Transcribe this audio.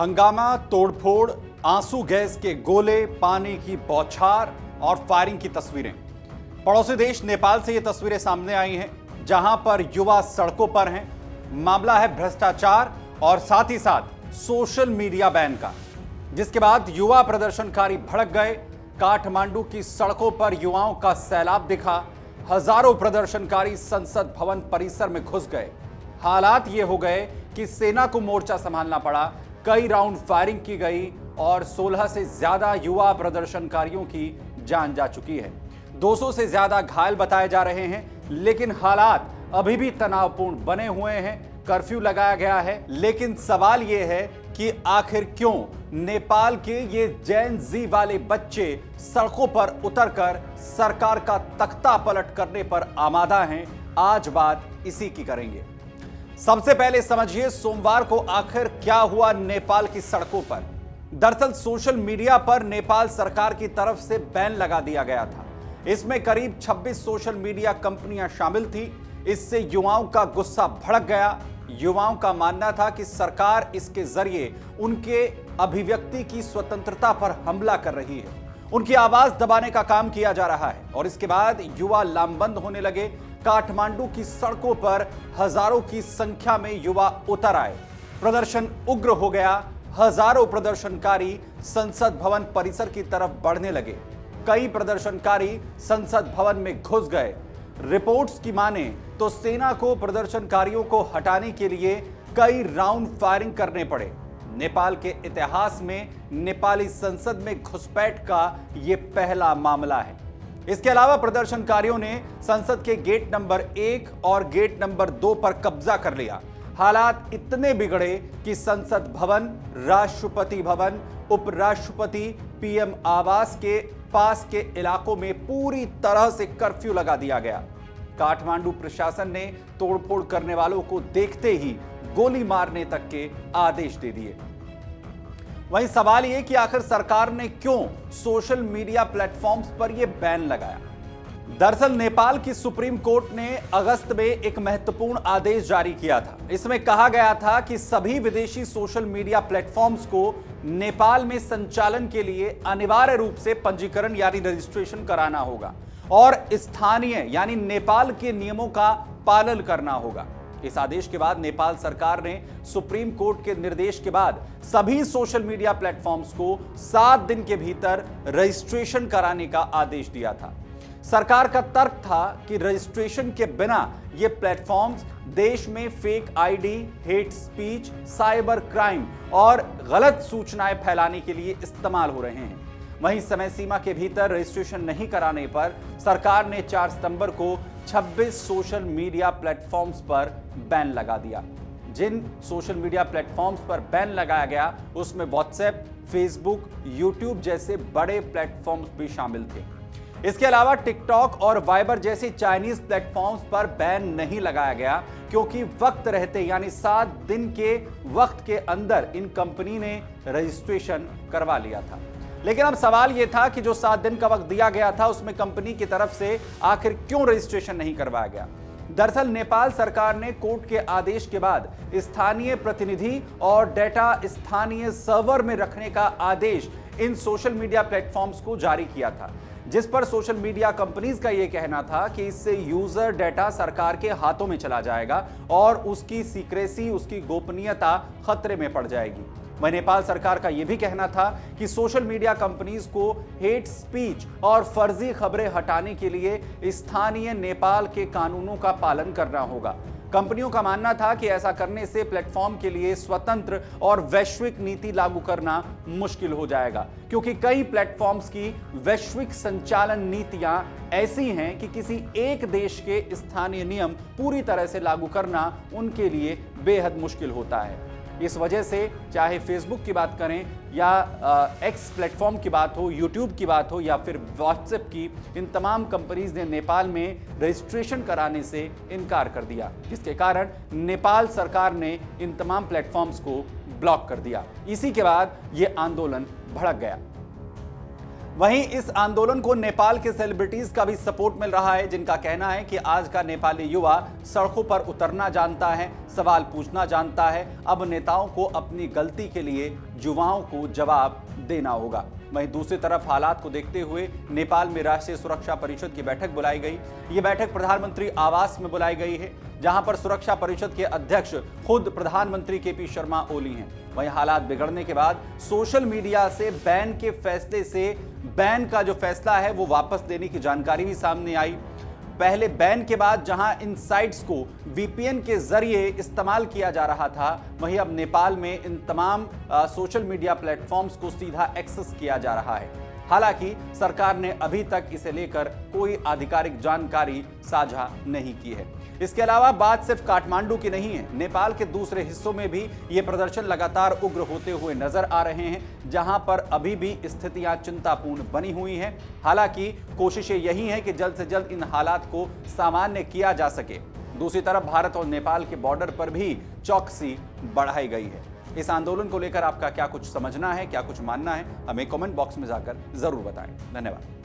हंगामा, तोड़फोड़, आंसू गैस के गोले, पानी की बौछार और फायरिंग की तस्वीरें। पड़ोसी देश नेपाल से ये तस्वीरें सामने आई हैं, जहां पर युवा सड़कों पर हैं। मामला है भ्रष्टाचार और साथ ही साथ सोशल मीडिया बैन का, जिसके बाद युवा प्रदर्शनकारी भड़क गए। काठमांडू की सड़कों पर युवाओं का सैलाब दिखा। हजारों प्रदर्शनकारी संसद भवन परिसर में घुस गए। हालात ये हो गए कि सेना को मोर्चा संभालना पड़ा। कई राउंड फायरिंग की गई और 16 से ज्यादा युवा प्रदर्शनकारियों की जान जा चुकी है। 200 से ज्यादा घायल बताए जा रहे हैं, लेकिन हालात अभी भी तनावपूर्ण बने हुए हैं। कर्फ्यू लगाया गया है, लेकिन सवाल यह है कि आखिर क्यों नेपाल के ये जेन जी वाले बच्चे सड़कों पर उतरकर सरकार का तख्ता पलट करने पर आमादा हैं। आज बात इसी की करेंगे। सबसे पहले समझिए सोमवार को आखिर क्या हुआ नेपाल की सड़कों पर। दरअसल सोशल मीडिया पर नेपाल सरकार की तरफ से बैन लगा दिया गया था। इसमें करीब 26 सोशल मीडिया कंपनियां शामिल थी। इससे युवाओं का गुस्सा भड़क गया। युवाओं का मानना था कि सरकार इसके जरिए उनके अभिव्यक्ति की स्वतंत्रता पर हमला कर रही है, उनकी आवाज दबाने का काम किया जा रहा है। और इसके बाद युवा लामबंद होने लगे। काठमांडू की सड़कों पर हजारों की संख्या में युवा उतर आए। प्रदर्शन उग्र हो गया। हजारों प्रदर्शनकारी संसद भवन परिसर की तरफ बढ़ने लगे। कई प्रदर्शनकारी संसद भवन में घुस गए। रिपोर्ट्स की माने तो सेना को प्रदर्शनकारियों को हटाने के लिए कई राउंड फायरिंग करने पड़े। नेपाल के इतिहास में नेपाली संसद में घुसपैठ का यह पहला मामला है। इसके अलावा प्रदर्शनकारियों ने संसद के गेट नंबर 1 और गेट नंबर 2 पर कब्जा कर लिया। हालात इतने बिगड़े कि संसद भवन, राष्ट्रपति भवन, उपराष्ट्रपति पीएम आवास के पास के इलाकों में पूरी तरह से कर्फ्यू लगा दिया गया। काठमांडू प्रशासन ने तोड़फोड़ करने वालों को देखते ही गोली मारने तक के आदेश दे दिए। वहीं सवाल यह कि आखिर सरकार ने क्यों सोशल मीडिया प्लेटफॉर्म्स पर यह बैन लगाया। दरअसल नेपाल की सुप्रीम कोर्ट ने अगस्त में एक महत्वपूर्ण आदेश जारी किया था। इसमें कहा गया था कि सभी विदेशी सोशल मीडिया प्लेटफॉर्म्स को नेपाल में संचालन के लिए अनिवार्य रूप से पंजीकरण यानी रजिस्ट्रेशन कराना होगा और स्थानीय यानी नेपाल के नियमों का पालन करना होगा। इस आदेश के बाद नेपाल सरकार ने सुप्रीम कोर्ट के निर्देश के बाद सभी सोशल मीडिया प्लेटफॉर्म्स को 7 दिन के भीतर रजिस्ट्रेशन कराने का आदेश दिया था। सरकार का तर्क था कि रजिस्ट्रेशन के बिना ये प्लेटफॉर्म्स देश में fake ID, hate speech, cyber crime और गलत सूचनाएं फैलाने के लिए इस्तेमाल हो रहे हैं। वहीं समय सीमा के भीतर रजिस्ट्रेशन नहीं कराने पर सरकार ने 4 सितंबर को 26 सोशल मीडिया प्लेटफॉर्म्स पर बैन लगा दिया। जिन सोशल मीडिया प्लेटफॉर्म्स पर बैन लगाया गया उसमें व्हाट्सएप, फेसबुक, यूट्यूब जैसे बड़े प्लेटफॉर्म्स भी शामिल थे। इसके अलावा टिकटॉक और वाइबर जैसे चाइनीज प्लेटफॉर्म्स पर बैन नहीं लगाया गया, क्योंकि वक्त रहते यानी 7 दिन के वक्त के अंदर इन कंपनी ने रजिस्ट्रेशन करवा लिया था। लेकिन अब सवाल यह था कि जो 7 दिन का वक्त दिया गया था उसमें कंपनी की तरफ से आखिर क्यों रजिस्ट्रेशन नहीं करवाया गया। दरअसल नेपाल सरकार ने कोर्ट के आदेश के बाद स्थानीय प्रतिनिधि और डेटा स्थानीय सर्वर में रखने का आदेश इन सोशल मीडिया प्लेटफॉर्म्स को जारी किया था, जिस पर सोशल मीडिया कंपनीज का यह कहना था कि इससे यूजर डेटा सरकार के हाथों में चला जाएगा और उसकी सीक्रेसी, उसकी गोपनीयता खतरे में पड़ जाएगी। वहीं नेपाल सरकार का यह भी कहना था कि सोशल मीडिया कंपनीज को हेट स्पीच और फर्जी खबरें हटाने के लिए स्थानीय नेपाल के कानूनों का पालन करना होगा। कंपनियों का मानना था कि ऐसा करने से प्लेटफॉर्म के लिए स्वतंत्र और वैश्विक नीति लागू करना मुश्किल हो जाएगा, क्योंकि कई प्लेटफॉर्म्स की वैश्विक संचालन नीतियां ऐसी हैं कि किसी एक देश के स्थानीय नियम पूरी तरह से लागू करना उनके लिए बेहद मुश्किल होता है। इस वजह से चाहे फेसबुक की बात करें या एक्स प्लेटफॉर्म की बात हो, यूट्यूब की बात हो या फिर व्हाट्सएप की, इन तमाम कंपनीज ने नेपाल में रजिस्ट्रेशन कराने से इनकार कर दिया, जिसके कारण नेपाल सरकार ने इन तमाम प्लेटफॉर्म्स को ब्लॉक कर दिया। इसी के बाद यह आंदोलन भड़क गया। वहीं इस आंदोलन को नेपाल के सेलिब्रिटीज का भी सपोर्ट मिल रहा है, जिनका कहना है कि आज का नेपाली युवा सड़कों पर उतरना जानता है, सवाल पूछना जानता है। अब नेताओं को अपनी गलती के लिए युवाओं को जवाब देना होगा। वहीं दूसरी तरफ हालात को देखते हुए नेपाल में राष्ट्रीय सुरक्षा परिषद की बैठक बुलाई गई। ये बैठक प्रधानमंत्री आवास में बुलाई गई है, जहां पर सुरक्षा परिषद के अध्यक्ष खुद प्रधानमंत्री केपी शर्मा ओली हैं। वहीं हालात बिगड़ने के बाद सोशल मीडिया से बैन के फैसले से बैन का जो फैसला है वो वापस लेने की जानकारी भी सामने आई। पहले बैन के बाद जहां इन साइट्स को वीपीएन के जरिए इस्तेमाल किया जा रहा था, वहीं अब नेपाल में इन तमाम सोशल मीडिया प्लेटफॉर्म्स को सीधा एक्सेस किया जा रहा है। हालांकि सरकार ने अभी तक इसे लेकर कोई आधिकारिक जानकारी साझा नहीं की है। इसके अलावा बात सिर्फ काठमांडू की नहीं है, नेपाल के दूसरे हिस्सों में भी ये प्रदर्शन लगातार उग्र होते हुए नजर आ रहे हैं, जहां पर अभी भी स्थितियां चिंतापूर्ण बनी हुई हैं। हालांकि कोशिशें यही हैं कि जल्द से जल्द इन हालात को सामान्य किया जा सके। दूसरी तरफ भारत और नेपाल के बॉर्डर पर भी चौकसी बढ़ाई गई है। इस आंदोलन को लेकर आपका क्या कुछ समझना है, क्या कुछ मानना है, हमें कमेंट बॉक्स में जाकर जरूर बताएं। धन्यवाद।